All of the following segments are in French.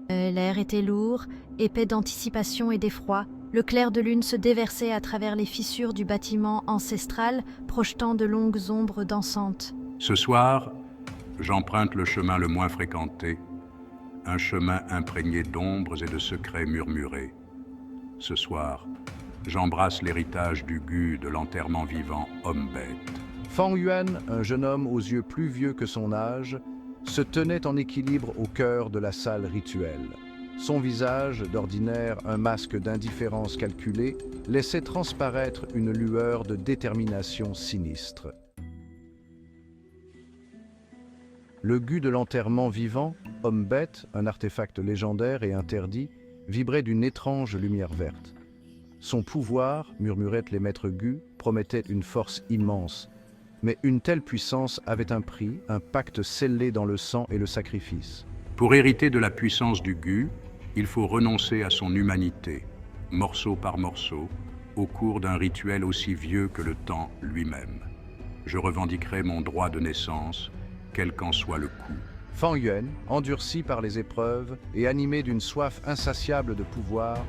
L'air était lourd, épais d'anticipation et d'effroi. Le clair de lune se déversait à travers les fissures du bâtiment ancestral, projetant de longues ombres dansantes. Ce soir, j'emprunte le chemin le moins fréquenté, un chemin imprégné d'ombres et de secrets murmurés. Ce soir, j'embrasse l'héritage du gu de l'enterrement vivant homme-bête. Fang Yuan, un jeune homme aux yeux plus vieux que son âge, se tenait en équilibre au cœur de la salle rituelle. Son visage, d'ordinaire un masque d'indifférence calculée, laissait transparaître une lueur de détermination sinistre. Le gu de l'enterrement vivant, homme-bête, un artefact légendaire et interdit, vibrait d'une étrange lumière verte. Son pouvoir, murmuraient les maîtres gu, promettait une force immense. Mais une telle puissance avait un prix, un pacte scellé dans le sang et le sacrifice. Pour hériter de la puissance du gu, il faut renoncer à son humanité, morceau par morceau, au cours d'un rituel aussi vieux que le temps lui-même. Je revendiquerai mon droit de naissance, quel qu'en soit le coût. Fang Yuan, endurci par les épreuves et animé d'une soif insatiable de pouvoir,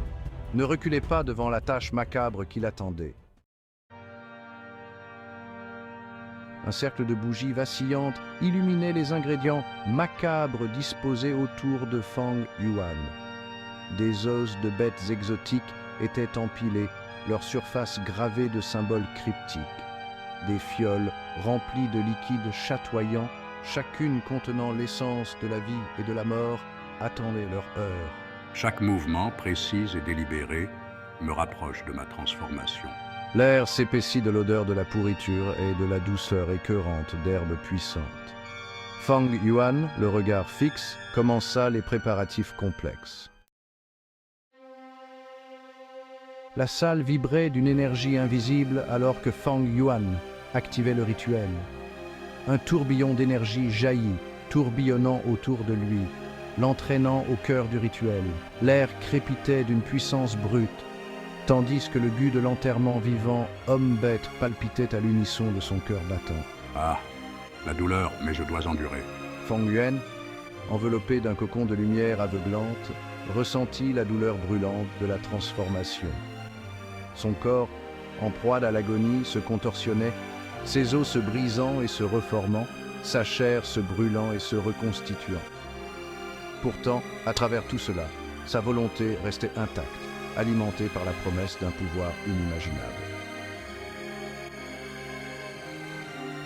ne reculait pas devant la tâche macabre qui l'attendait. Un cercle de bougies vacillantes illuminait les ingrédients macabres disposés autour de Fang Yuan. Des os de bêtes exotiques étaient empilés, leur surface gravée de symboles cryptiques. Des fioles remplies de liquides chatoyants, chacune contenant l'essence de la vie et de la mort, attendaient leur heure. Chaque mouvement précis et délibéré me rapproche de ma transformation. L'air s'épaissit de l'odeur de la pourriture et de la douceur écœurante d'herbes puissantes. Fang Yuan, le regard fixe, commença les préparatifs complexes. La salle vibrait d'une énergie invisible alors que Fang Yuan activait le rituel. Un tourbillon d'énergie jaillit, tourbillonnant autour de lui, l'entraînant au cœur du rituel. L'air crépitait d'une puissance brute, tandis que le gu de l'enterrement vivant, homme-bête, palpitait à l'unisson de son cœur battant. Ah, la douleur, mais je dois endurer. Fang Yuan, enveloppé d'un cocon de lumière aveuglante, ressentit la douleur brûlante de la transformation. Son corps, en proie à l'agonie, se contorsionnait, ses os se brisant et se reformant, sa chair se brûlant et se reconstituant. Pourtant, à travers tout cela, sa volonté restait intacte, alimentée par la promesse d'un pouvoir inimaginable.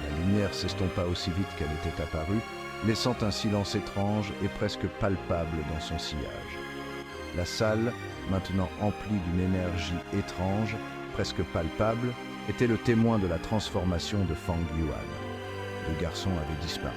La lumière s'estompa aussi vite qu'elle était apparue, laissant un silence étrange et presque palpable dans son sillage. La salle, maintenant emplie d'une énergie étrange, presque palpable, était le témoin de la transformation de Fang Yuan. Le garçon avait disparu.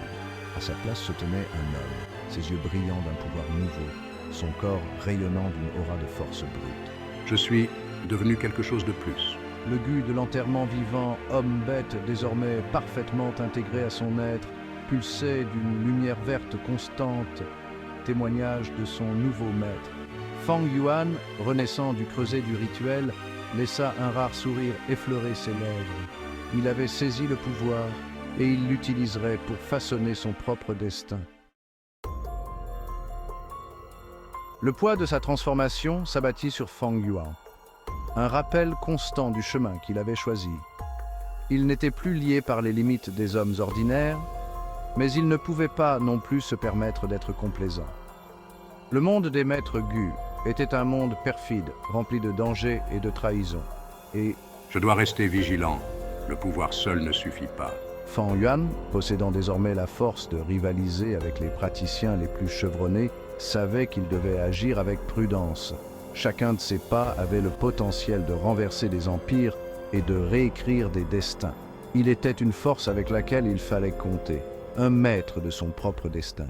À sa place se tenait un homme, ses yeux brillants d'un pouvoir nouveau, son corps rayonnant d'une aura de force brute. Je suis devenu quelque chose de plus. Le gu de l'enterrement vivant, homme-bête, désormais parfaitement intégré à son être, pulsait d'une lumière verte constante, témoignage de son nouveau maître. Fang Yuan, renaissant du creuset du rituel, laissa un rare sourire effleurer ses lèvres. Il avait saisi le pouvoir et il l'utiliserait pour façonner son propre destin. Le poids de sa transformation s'abattit sur Fang Yuan. Un rappel constant du chemin qu'il avait choisi. Il n'était plus lié par les limites des hommes ordinaires, mais il ne pouvait pas non plus se permettre d'être complaisant. Le monde des maîtres gu était un monde perfide, rempli de dangers et de trahison. Et je dois rester vigilant. Le pouvoir seul ne suffit pas. Fang Yuan, possédant désormais la force de rivaliser avec les praticiens les plus chevronnés, savait qu'il devait agir avec prudence. Chacun de ses pas avait le potentiel de renverser des empires et de réécrire des destins. Il était une force avec laquelle il fallait compter, un maître de son propre destin.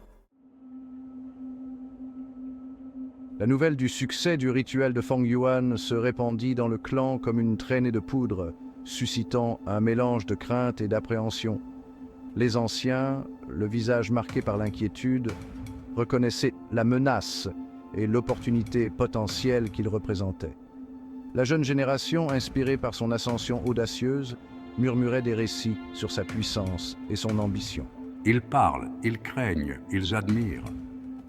La nouvelle du succès du rituel de Fang Yuan se répandit dans le clan comme une traînée de poudre, suscitant un mélange de crainte et d'appréhension. Les anciens, le visage marqué par l'inquiétude, reconnaissaient la menace et l'opportunité potentielle qu'il représentait. La jeune génération, inspirée par son ascension audacieuse, murmurait des récits sur sa puissance et son ambition. Ils parlent, ils craignent, ils admirent,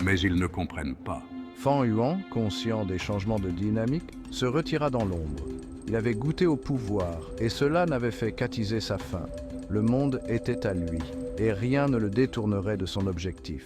mais ils ne comprennent pas. Fang Yuan, conscient des changements de dynamique, se retira dans l'ombre. Il avait goûté au pouvoir, et cela n'avait fait qu'attiser sa faim. Le monde était à lui, et rien ne le détournerait de son objectif.